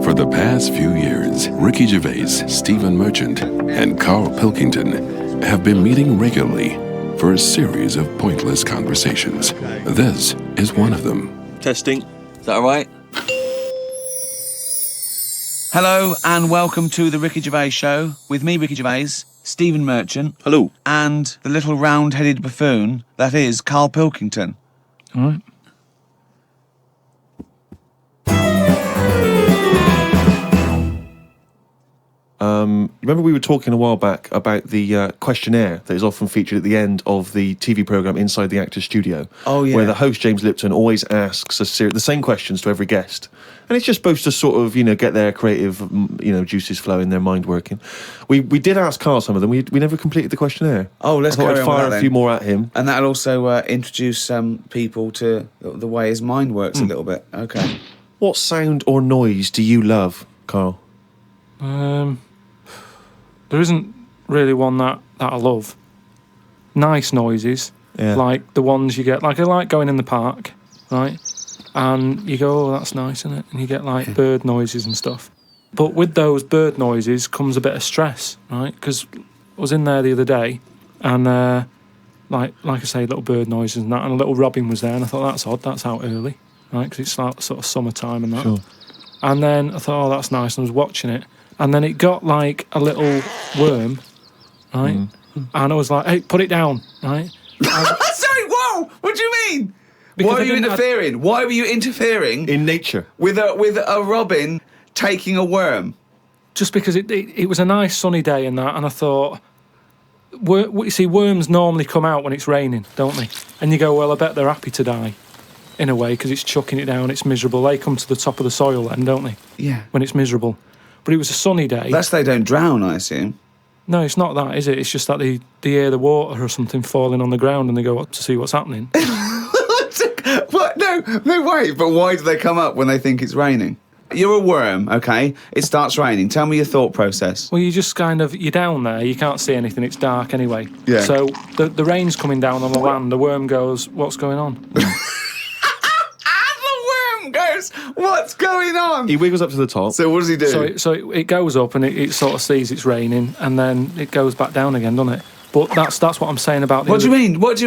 For the past few years, Ricky Gervais, Stephen Merchant, and Carl Pilkington have been meeting regularly for a series of pointless conversations. This is one of them. Testing. Is that all right? Hello and welcome to the Ricky Gervais Show with me, Ricky Gervais, Stephen Merchant. Hello. And the little round-headed buffoon that is Carl Pilkington. All right. Remember we were talking a while back about the questionnaire that is often featured at the end of the TV programme Inside the Actors Studio. Oh, yeah. Where the host, James Lipton, always asks the same questions to every guest. And it's just supposed to sort of, get their creative, juices flowing, their mind working. We did ask Carl some of them. We never completed the questionnaire. Oh, let's I thought carry I'd on fire with that a few then. more at him. And that'll also introduce people to the way his mind works a little bit. Okay. What sound or noise do you love, Carl? There isn't really one that I love. Nice noises, like the ones you get. Like I like going in the park, right? And you go, oh, that's nice, isn't it? And you get like bird noises and stuff. But with those bird noises comes a bit of stress, right? Because I was in there the other day, and like I say, little bird noises and that, and a little robin was there, and I thought that's odd. That's out early, right? Because it's like sort of summertime and that. Sure. And then I thought, oh, that's nice, and I was watching it. And then it got like a little worm, right? And I was like, hey, put it down, right? Sorry, whoa! What do you mean? Because Why I are you didn't- interfering? Why were you interfering In nature. with a robin taking a worm? Just because it was a nice sunny day and that, and I thought, you see, worms normally come out when it's raining, don't they? And you go, well, I bet they're happy to die, in a way, because it's chucking it down, it's miserable. They come to the top of the soil then, don't they? Yeah. When it's miserable. But it was a sunny day. That's they don't drown, I assume. No, it's not that, is it? It's just that they hear the water or something falling on the ground and they go up to see what's happening. What? No way. But why do they come up when they think it's raining? You're a worm, okay? It starts raining. Tell me your thought process. Well, you just kind of, you're down there, you can't see anything, it's dark anyway. Yeah. So the rain's coming down on the land, the worm goes, what's going on? The worm goes, what's going on? He wiggles up to the top. So what does he do? So it goes up and it sort of sees it's raining and then it goes back down again, doesn't it? But that's what I'm saying about the What do you mean? What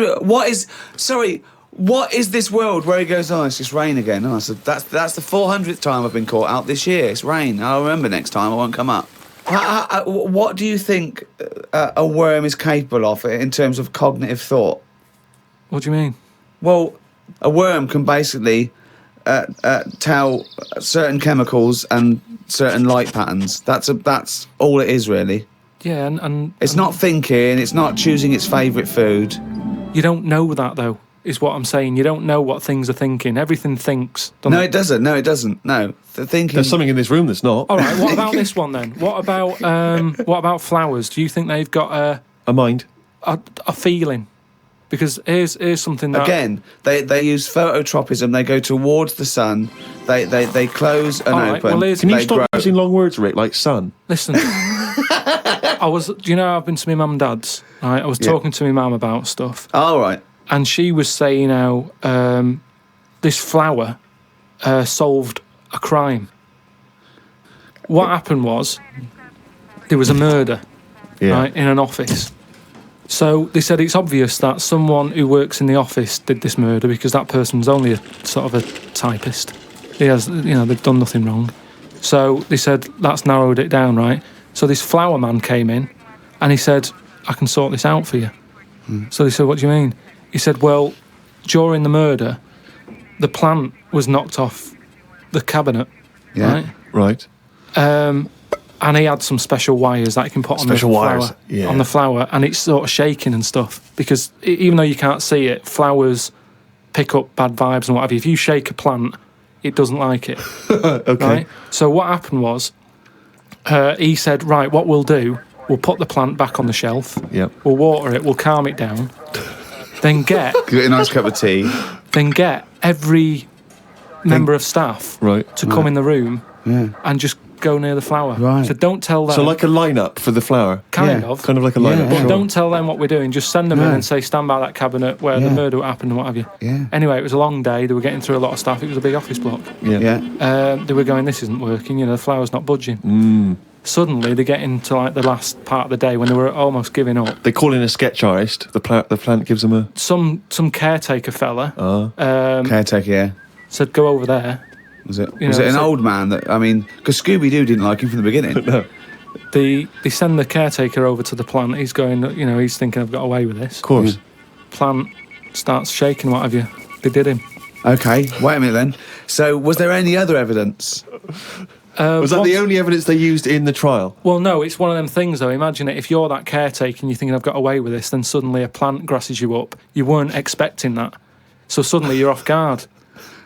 is this world where he goes, oh, it's just rain again? Oh, so that's the 400th time I've been caught out this year. It's rain. I'll remember next time I won't come up. What do you think a worm is capable of in terms of cognitive thought? What do you mean? Well, a worm can basically tell certain chemicals and certain light patterns. That's all it is, really. Yeah, and It's not thinking. It's not choosing its favourite food. you don't know that, though, is what I'm saying. You don't know what things are thinking. Everything thinks, doesn't No, it? it doesn't. No, it doesn't. No, the thinking. There's something in this room that's not. All right, what about this one then? What about flowers? Do you think they've got A mind. a feeling? Because here's something that... Again, they use phototropism. They go towards the sun. They close and All right, open. well, Can you they stop grow. using long words, Rick, like sun? Listen, I've been to my mum and dad's, right? I was talking to my mum about stuff, All right. and she was saying how this flower solved a crime. What happened was, there was a murder, right, in an office. So they said it's obvious that someone who works in the office did this murder because that person's only a sort of a typist. He has, they've done nothing wrong. So they said, that's narrowed it down, right? So this flower man came in and he said, I can sort this out for you. So they said, what do you mean? He said, well, during the murder, the plant was knocked off the cabinet, Yeah. right? Right. And he had some special wires that he can put on Special the wires, flower, yeah. on the flower, and it's sort of shaking and stuff because even though you can't see it, flowers pick up bad vibes and what have you. If you shake a plant, it doesn't like it. Okay. Right? So what happened was, he said, right, what we'll do, we'll put the plant back on the shelf. Yep. We'll water it. We'll calm it down. Then get Get a nice cup of tea. every member of staff Right. to come in the room and just go near the flour. Right. So don't tell them. So like a lineup for the flower. kind Yeah. of. Kind of like a lineup. Yeah. But sure. don't tell them what we're doing. Just send them in No. and say, stand by that cabinet where the Yeah. murder happened and what have you. Yeah. Anyway, it was a long day. They were getting through a lot of stuff. It was a big office block. Yeah. They were going, this isn't working. The flour's not budging. Suddenly, they get into like the last part of the day when they were almost giving up. They call in a sketch artist. The plant gives them a... Some caretaker fella Caretaker, yeah. said, go over there. Was it? You Was know, it an so- old man that? I mean, because Scooby-Doo didn't like him from the beginning. No. They send the caretaker over to the plant. He's going, he's thinking, I've got away with this. Of course. Plant starts shaking, what have you. They did him. Okay, wait a minute then. So, was there any other evidence? Was that the only evidence they used in the trial? Well, no, it's one of them things, though. Imagine it, if you're that caretaker and you're thinking, I've got away with this, then suddenly a plant grasses you up. You weren't expecting that. So suddenly you're off guard.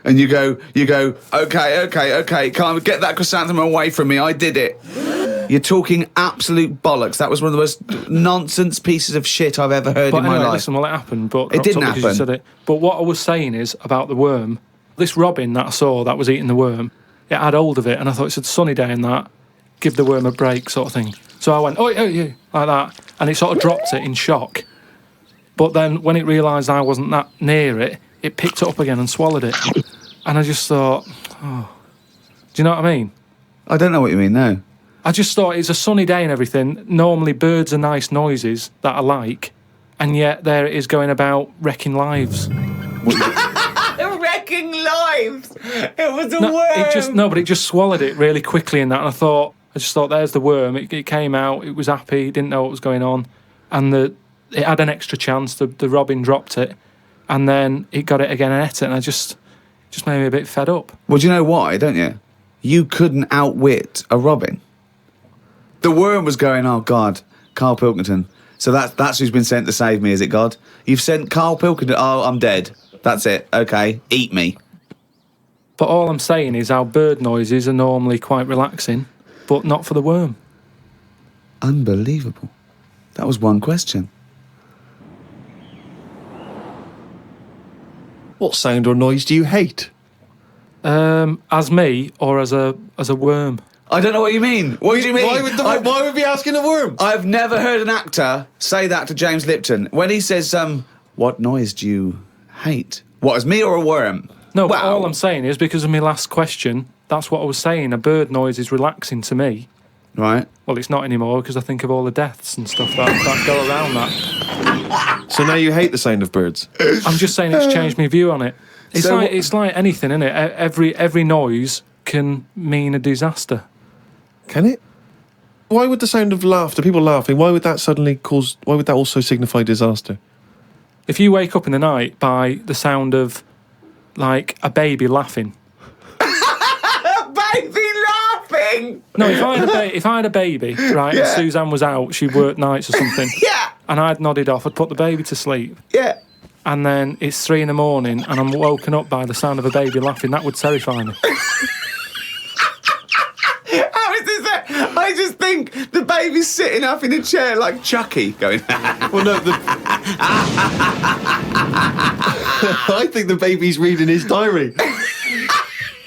And you go, okay, can't get that chrysanthemum away from me, I did it. You're talking absolute bollocks. That was one of the most nonsense pieces of shit I've ever heard But in anyway, my life. listen, well, it happened, but It didn't because you happen. said it. But what I was saying is about the worm. This robin that I saw that was eating the worm, it had hold of it, and I thought it's a sunny day and that, give the worm a break sort of thing. So I went, oh, you, like that, and it sort of dropped it in shock. But then when it realised I wasn't that near it, it picked it up again and swallowed it. And I just thought, oh, do you know what I mean? I don't know what you mean, no. I just thought it's a sunny day and everything. Normally birds are nice noises that I like, and yet there it is going about wrecking lives. Wrecking lives! It was a But it just swallowed it really quickly in that, and I just thought, there's the worm. It came out, it was happy, didn't know what was going on, and it had an extra chance. The robin dropped it, and then it got it again and ate it, and I just made me a bit fed up. Well, do you know why, don't you? You couldn't outwit a robin. The worm was going, oh, God, Carl Pilkington. So that's who's been sent to save me, is it, God? You've sent Carl Pilkington, oh, I'm dead. That's it, okay, eat me. But all I'm saying is how bird noises are normally quite relaxing, but not for the worm. Unbelievable. That was one question. What sound or noise do you hate? As me or as a worm? I don't know what you mean. What do you mean? Why would we be asking a worm? I've never heard an actor say that to James Lipton. When he says, what noise do you hate? What, as me or a worm? No, but Wow. all I'm saying is because of my last question, that's what I was saying. A bird noise is relaxing to me. Right. Well, it's not anymore because I think of all the deaths and stuff that go around that. So now you hate the sound of birds? I'm just saying it's changed my view on it. It's So like it's like anything, isn't it? Every noise can mean a disaster. Can it? Why would the sound of laughter, people laughing, why would that also signify disaster? If you wake up in the night by the sound of, like, a baby laughing. Baby laughing! No, if I had a baby, right, and Suzanne was out, she worked nights or something, Yeah, and I'd nodded off, I'd put the baby to sleep, yeah. and then it's 3 a.m. and I'm woken up by the sound of a baby laughing, that would terrify me. How is this? I just think the baby's sitting up in a chair like Chucky, going. Well, no, I think the baby's reading his diary.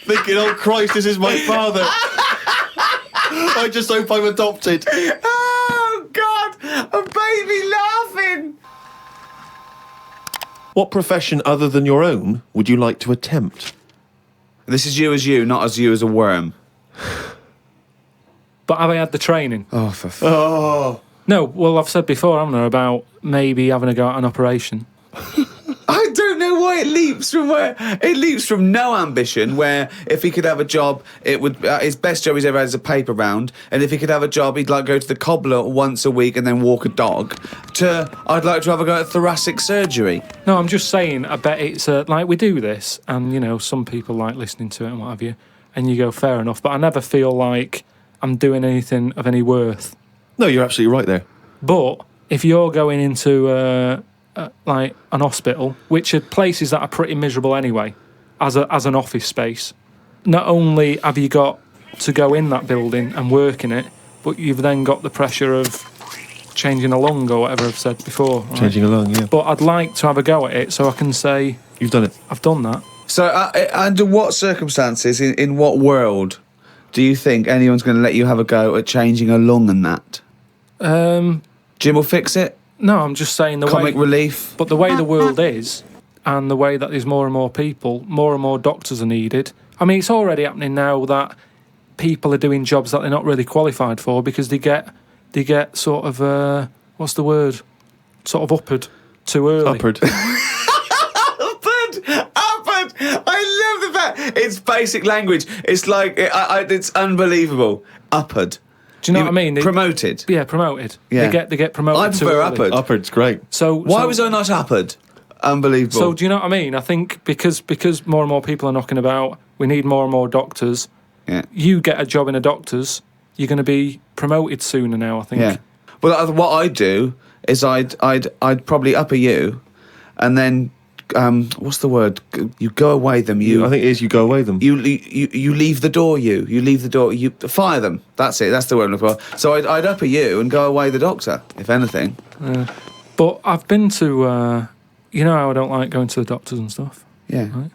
Thinking, oh Christ, this is my father. I just hope I'm adopted. Oh God, a baby laughing. What profession other than your own would you like to attempt? This is you as you, not as you as a worm. But have I had the training? Oh, for Oh, No, well, I've said before, haven't I, about maybe having to go at an operation. I don't know why it leaps from where it leaps from no ambition. Where if he could have a job, it would his best job he's ever had is a paper round, and if he could have a job, he'd like go to the cobbler once a week and then walk a dog. To I'd like to have a go at thoracic surgery. No, I'm just saying, I bet it's like we do this, and some people like listening to it and what have you, and you go, fair enough, but I never feel like I'm doing anything of any worth. no, you're absolutely right there. But if you're going into like an hospital, which are places that are pretty miserable anyway, as an office space, not only have you got to go in that building and work in it, but you've then got the pressure of changing a lung or whatever I've said before. Right? Changing a lung, yeah. But I'd like to have a go at it so I can say You've done it. I've done that. So under what circumstances, in what world, Do you think anyone's going to let you have a go at changing a lung and that? Jim will fix it. No, I'm just saying the Comic way. relief. But the way the world is, and the way that there's more and more people, more and more doctors are needed. I mean, it's already happening now that people are doing jobs that they're not really qualified for because they get sort of what's the word? Sort of uppered too early. Upward. Upward. I love the fact it's basic language. It's like it's unbelievable. Upward. Do you know what I mean? Promoted. Yeah, promoted. Yeah. They get promoted. I too prefer early. upward. Upward's great. So Why was I not upward? Unbelievable. So do you know what I mean? I think because more and more people are knocking about, we need more and more doctors. Yeah. You get a job in a doctor's, you're going to be promoted sooner now, I think. Yeah. Well, what I'd do is I'd probably upper you, and then what's the word? You go away them. I think it is you go away them. You leave the door. You leave the door. You fire them. That's it. That's the word I'm looking for. So I'd upper you and go away the doctor, if anything. But I've been to, you know how I don't like going to the doctors and stuff. Yeah. Right.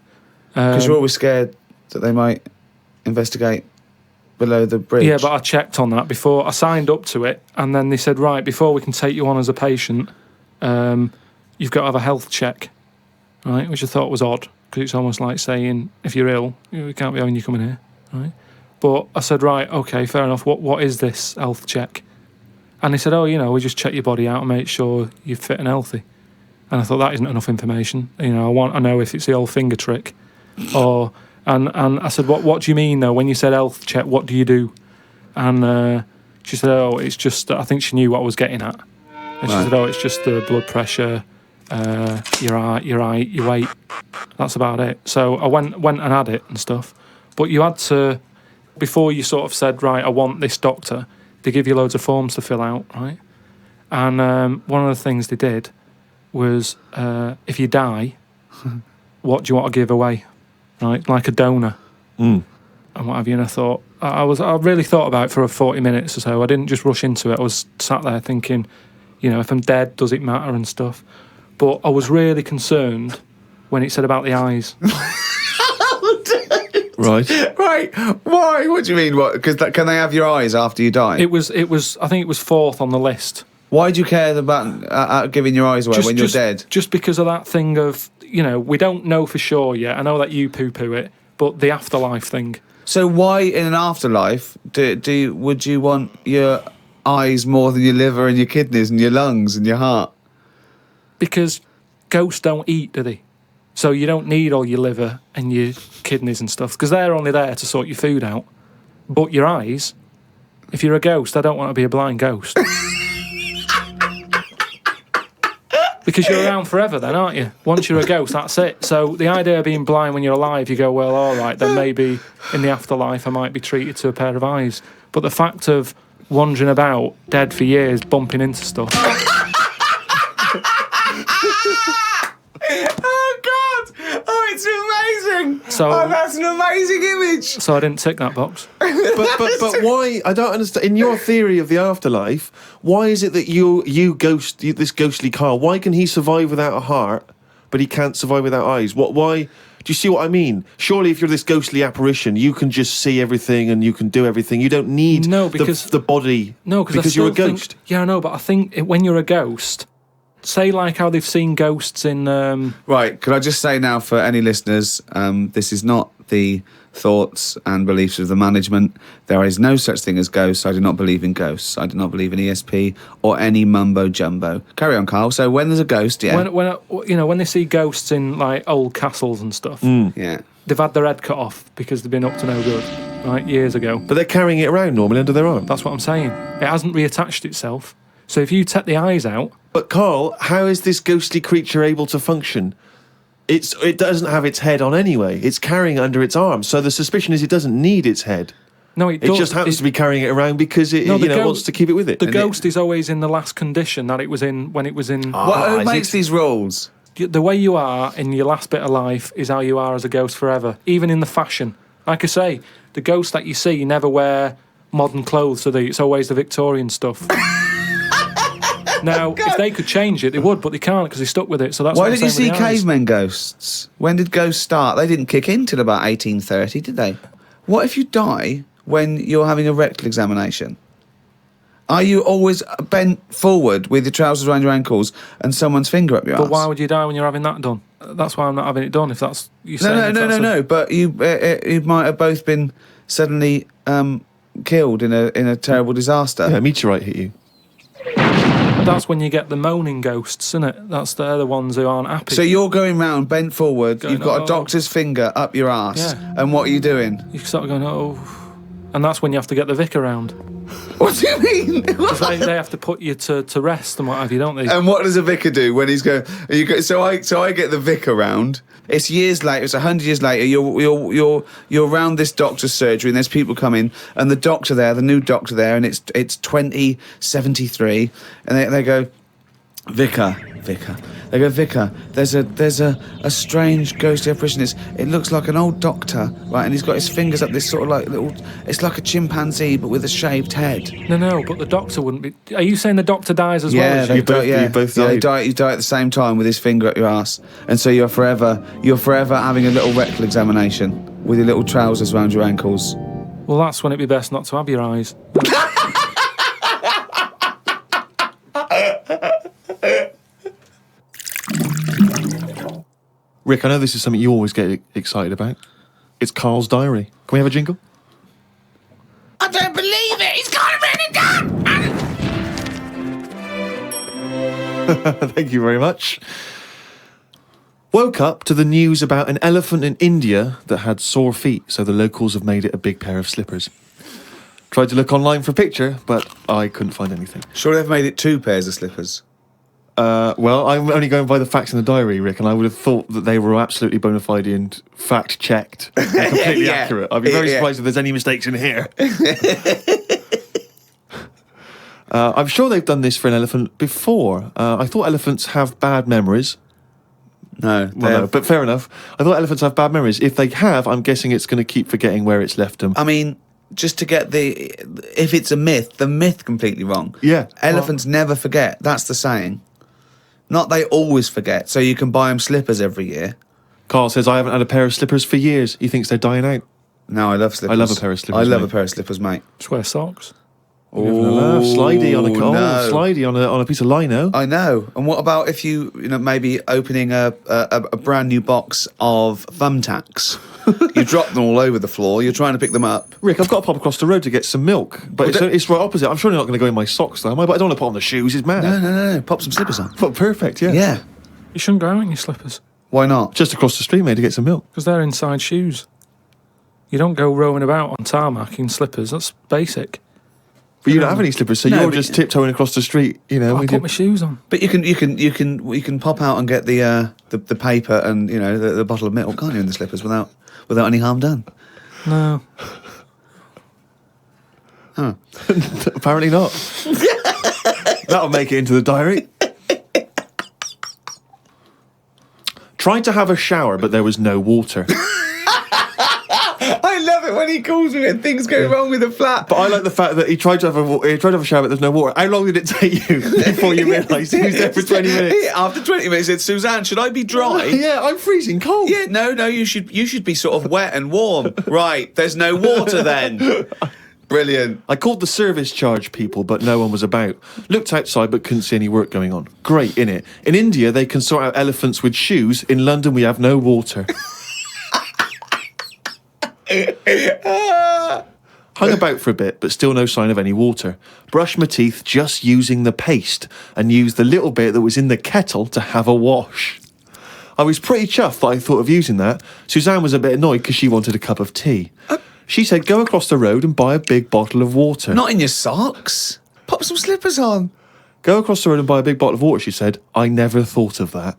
Because you're always scared that they might investigate below the bridge. Yeah, but I checked on that before I signed up to it, and then they said, right, before we can take you on as a patient, you've got to have a health check, right? Which I thought was odd, because it's almost like saying, if you're ill, we can't be having you coming here, right? But I said, right, okay, fair enough. What is this health check? And they said, oh, we just check your body out and make sure you're fit and healthy. And I thought that isn't enough information. I know if it's the old finger trick, or. And I said, what do you mean, though? When you said health check, what do you do? And she said, oh, it's just... I think she knew what I was getting at. And she said, oh, it's just the blood pressure, your height, your weight. That's about it. So I went and had it and stuff. But you had to... Before you sort of said, right, I want this doctor, they give you loads of forms to fill out, right? And one of the things they did was, if you die, what do you want to give away? Right, like a donor, and what have you. And I thought I really thought about it for 40 minutes or so. I didn't just rush into it. I was sat there thinking, if I'm dead, does it matter and stuff? But I was really concerned when it said about the eyes. Right. Why? What do you mean? What? Because can they have your eyes after you die? It was. I think it was fourth on the list. Why do you care about giving your eyes away when you're dead? Just because of that thing of. We don't know for sure yet. I know that you poo-poo it, but the afterlife thing. So why, in an afterlife, would you want your eyes more than your liver and your kidneys and your lungs and your heart? Because ghosts don't eat, do they? So you don't need all your liver and your kidneys and stuff, because they're only there to sort your food out. But your eyes, if you're a ghost, I don't want to be a blind ghost. Because you're around forever then, aren't you? Once you're a ghost, that's it. So the idea of being blind when you're alive, you go, well, all right, then maybe in the afterlife I might be treated to a pair of eyes. But the fact of wandering about, dead for years, bumping into stuff... Oh, God! Oh, it's amazing! So, that's an amazing image! So I didn't tick that box. But why? I don't understand. In your theory of the afterlife, why is it that this ghostly Carl, why can he survive without a heart, but he can't survive without eyes? Why? Do you see what I mean? Surely if you're this ghostly apparition, you can just see everything and you can do everything. You don't need the body because you're a ghost. I know, but I think when you're a ghost... Say like how they've seen ghosts in... Right, could I just say now for any listeners, this is not the thoughts and beliefs of the management. There is no such thing as ghosts. I do not believe in ghosts. I do not believe in ESP or any mumbo-jumbo. Carry on, Carl. So when there's a ghost, yeah. When they see ghosts in like old castles and stuff, yeah, they've had their head cut off because they've been up to no good, right, years ago. But they're carrying it around normally under their arm. That's what I'm saying. It hasn't reattached itself. So if you take the eyes out... But Carl, how is this ghostly creature able to function? It doesn't have its head on anyway. It's carrying it under its arm. So the suspicion is it doesn't need its head. No, it does. It just happens to be carrying it around because it wants to keep it with it. The ghost is always in the last condition that it was in when it was in... Who makes these rules? The way you are in your last bit of life is how you are as a ghost forever, even in the fashion. Like I say, the ghosts that you see never wear modern clothes, so it's always the Victorian stuff. Now, if they could change it, they would, but they can't because they're stuck with it. So that's why did you see cavemen ghosts? When did ghosts start? They didn't kick in till about 1830, did they? What if you die when you're having a rectal examination? Are you always bent forward with your trousers around your ankles and someone's finger up your But ass? why would you die when you're having that done? That's why I'm not having it done. If that's you saying. No. But you might have both been suddenly killed in a terrible disaster. Yeah, a meteorite hit you. That's when you get the moaning ghosts, isn't it? They're the ones who aren't happy. So you're going round bent forward. Going, you've got a "Oh." doctor's finger up your ass, Yeah. and what are you doing? You start going, oh, and that's when you have to get the vicar round. What do you mean? 'Cause they have to put you to rest and what have you, don't they? And what does a vicar do when he's going? So I get the vicar round. It's years later. It's 100 years later. You're around this doctor's surgery, and there's people coming, and the doctor there, the new doctor there, and it's 2073, and they go, Vicar. They go, Vicar. There's a strange ghostly apparition. It looks like an old doctor, right? And he's got his fingers up this sort of like little. It's like a chimpanzee, but with a shaved head. No, but the doctor wouldn't be. Are you saying the doctor dies as well? Yeah, As they you? die. Yeah, you both yeah, died. you die at the same time with his finger up your ass, and so you're forever having a little rectal examination with your little trousers around your ankles. Well, that's when it'd be best not to have your eyes. Rick, I know this is something you always get excited about. It's Carl's diary. Can we have a jingle? I don't believe it. He's got it really done. Thank you very much. Woke up to the news about an elephant in India that had sore feet, so the locals have made it a big pair of slippers. Tried to look online for a picture, but I couldn't find anything. Sure, they've made it 2 pairs of slippers. Well, I'm only going by the facts in the diary, Rick, and I would have thought that they were absolutely bona fide and fact-checked and completely Yeah. accurate. I'd be very Yeah. surprised if there's any mistakes in here. I'm sure they've done this for an elephant before. I thought elephants have bad memories. No, Well, no, but fair enough. I thought elephants have bad memories. If they have, I'm guessing it's going to keep forgetting where it's left them. I mean, just to get if it's a myth, the myth completely wrong. Yeah. Elephants never forget. That's the saying. Not they always forget, so you can buy them slippers every year. Carl says, I haven't had a pair of slippers for years. He thinks they're dying out. No, I love slippers. I love a pair of slippers, I love mate. a pair of slippers, mate. Just wear socks. Having a laugh. Slidey on a no. slidey on a piece of lino. I know. And what about if you maybe opening a brand new box of thumbtacks? You drop them all over the floor. You're trying to pick them up. Rick, I've got to pop across the road to get some milk, but it's right opposite. I'm surely not going to go in my socks, though, am I? But I don't want to put on the shoes. It's mad. No. Pop some slippers on. But perfect, yeah. Yeah. You shouldn't go out in your slippers Why not? Just across the street, mate, to get some milk. because they're inside shoes. You don't go rowing about on tarmac in slippers. That's basic. But you don't have any slippers, so No, you're but- just tiptoeing across the street, I with put your- my shoes on. But you can pop out and get the paper and the bottle of milk, can't you, in the slippers without any harm done? No. Apparently not. That'll make it into the diary. Tried to have a shower, but there was no water. I love it when he calls me and things go wrong with the flat. But I like the fact that he tried to have a shower, but there's no water. How long did it take you before you realised he was there for 20 minutes? After 20 minutes, he said, Suzanne, should I be dry? Yeah, I'm freezing cold. Yeah, no, you should be sort of wet and warm. Right, there's no water then. Brilliant. I called the service charge people, but no one was about. Looked outside, but couldn't see any work going on. Great, innit? In India, they can sort out elephants with shoes. In London, we have no water. Hung about for a bit, but still no sign of any water. Brushed my teeth just using the paste and used the little bit that was in the kettle to have a wash. I was pretty chuffed that I thought of using that. Suzanne was a bit annoyed because she wanted a cup of tea. She said, go across the road and buy a big bottle of water. Not in your socks. Pop some slippers on. Go across the road and buy a big bottle of water, she said. I never thought of that.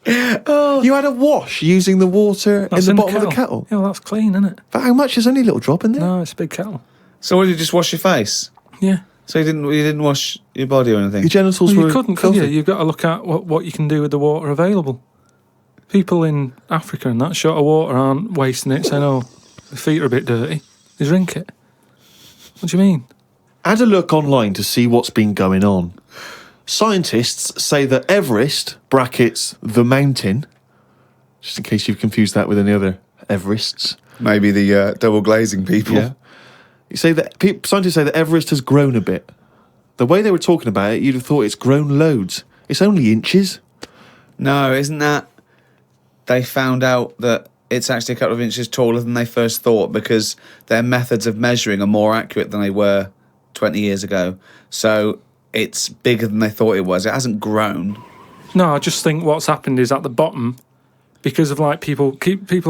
You had a wash using the water That's in the bottom of the kettle. Yeah, well, that's clean, isn't it? But how much? There's only a little drop in there. No, it's a big kettle. So what, did you just wash your face? Yeah. So you didn't wash your body or anything? Your genitals Well, were you couldn't, could filthy. you? You've got to look at what you can do with the water available. People in Africa and that short of water aren't wasting it, saying, oh, the feet are a bit dirty. They drink it. What do you mean? Had a look online to see what's been going on. Scientists say that Everest, brackets, the mountain, just in case you've confused that with any other Everests, Maybe the double glazing people. Yeah. You say that scientists say that Everest has grown a bit. The way they were talking about it, you'd have thought it's grown loads. It's only inches. No, isn't that... They found out that it's actually a couple of inches taller than they first thought because their methods of measuring are more accurate than they were 20 years ago. So it's bigger than they thought it was. It hasn't grown. No, I just think what's happened is at the bottom, because of like people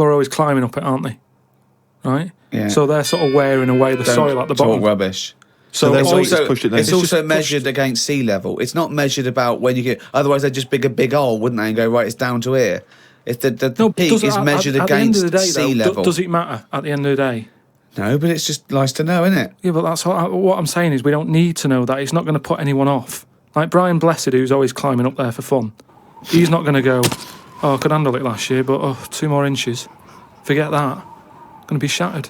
are always climbing up it, aren't they? Right? Yeah. So they're sort of wearing away the soil at the bottom. Talk rubbish. So it's then also, push it down. it's It's also just measured against sea level. It's not measured about when you get... Otherwise, they'd just dig a big hole, wouldn't they, and go, right, it's down to here. If the peak is measured at the end against of the day, sea though, level. does it matter at the end of the day? No, but it's just nice to know, isn't it? Yeah, but that's what I'm saying is we don't need to know that. It's not going to put anyone off. Like Brian Blessed, who's always climbing up there for fun, he's not going to go, I could handle it last year, but 2 more inches. Forget that. Going to be shattered.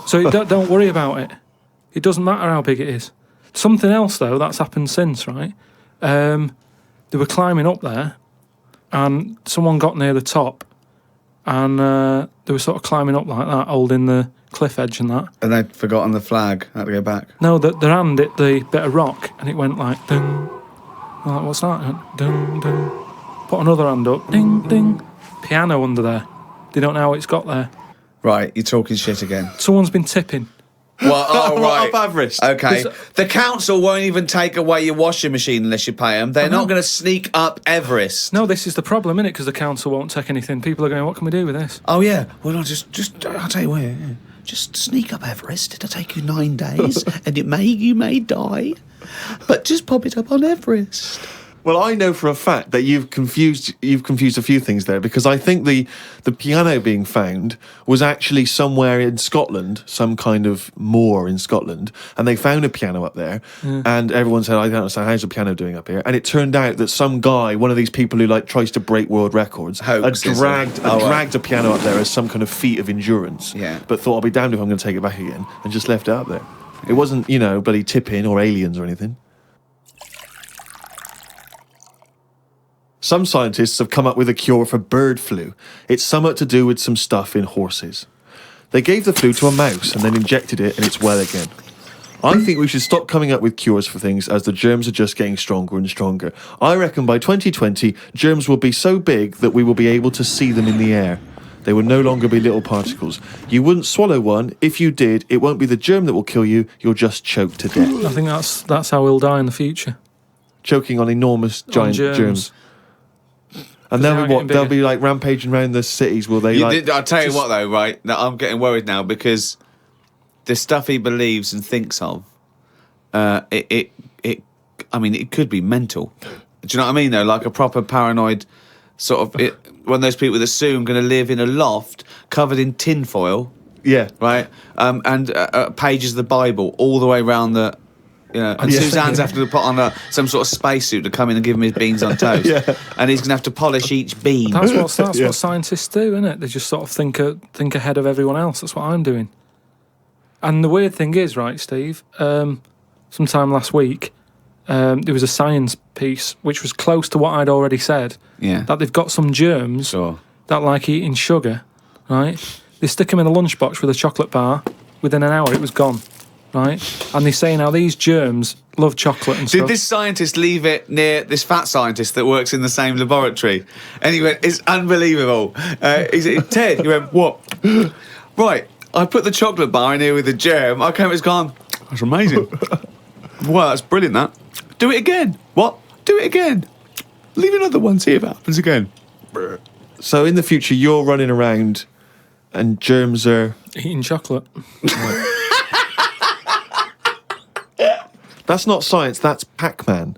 So don't worry about it. It doesn't matter how big it is. Something else, though, that's happened since, right? They were climbing up there, and someone got near the top, and they were sort of climbing up like that, holding the cliff edge and that. And they'd forgotten the flag. Had to go back. No, their hand hit the bit of rock, and it went like, ding. I'm like, what's that? It went, ding, ding. Put another hand up, ding, ding. Piano under there. They don't know how it's got there. Right, you're talking shit again. Someone's been tipping. Well, oh, right. Up Everest. Okay. The council won't even take away your washing machine unless you pay them. They're not going to sneak up Everest. No, this is the problem, innit? Because the council won't take anything. People are going, what can we do with this? Oh, yeah. Well, I'll tell you what. Yeah. Just sneak up Everest. It'll take you 9 days, and you may die. But just pop it up on Everest. Well, I know for a fact that you've confused a few things there, because I think the piano being found was actually somewhere in Scotland, some kind of moor in Scotland, and they found a piano up there, and everyone said, I don't understand, how's the piano doing up here? And it turned out that some guy, one of these people who like tries to break world records, had dragged a piano up there as some kind of feat of endurance, but thought, I'll be damned if I'm going to take it back again, and just left it up there. It wasn't, bloody tipping or aliens or anything. Some scientists have come up with a cure for bird flu. It's somewhat to do with some stuff in horses. They gave the flu to a mouse and then injected it and it's well again. I think we should stop coming up with cures for things as the germs are just getting stronger and stronger. I reckon by 2020, germs will be so big that we will be able to see them in the air. They will no longer be little particles. You wouldn't swallow one. If you did, it won't be the germ that will kill you. You'll just choke to death. I think that's how we'll die in the future. Choking on enormous giant germs. And they'll be like rampaging around the cities, will they? I'll tell you what, though, right? Now, I'm getting worried now because the stuff he believes and thinks of, it could be mental. Do you know what I mean, though? Like a proper paranoid sort of... one of those people that soon going to live in a loft covered in tinfoil. Yeah. Right? And pages of the Bible all the way around the... and Suzanne's having to put on some sort of spacesuit to come in and give him his beans on toast. And he's going to have to polish each bean. That's what scientists do, isn't it? They just sort of think ahead of everyone else. That's what I'm doing. And the weird thing is, right, Steve, sometime last week, there was a science piece which was close to what I'd already said. Yeah. That they've got some germs that like eating sugar, right? They stick them in a lunchbox with a chocolate bar. Within an hour, it was gone. Right, and they say now these germs love chocolate and stuff. Did this scientist leave it near this fat scientist that works in the same laboratory? And he went, it's unbelievable. He said, Ted, he went, what? Right, I put the chocolate bar in here with the germ. I came, it's gone. That's amazing. Wow, that's brilliant, that. Do it again. What? Do it again. Leave another one, see if it happens again. So in the future, you're running around and germs are... eating chocolate. That's not science, that's Pac-Man.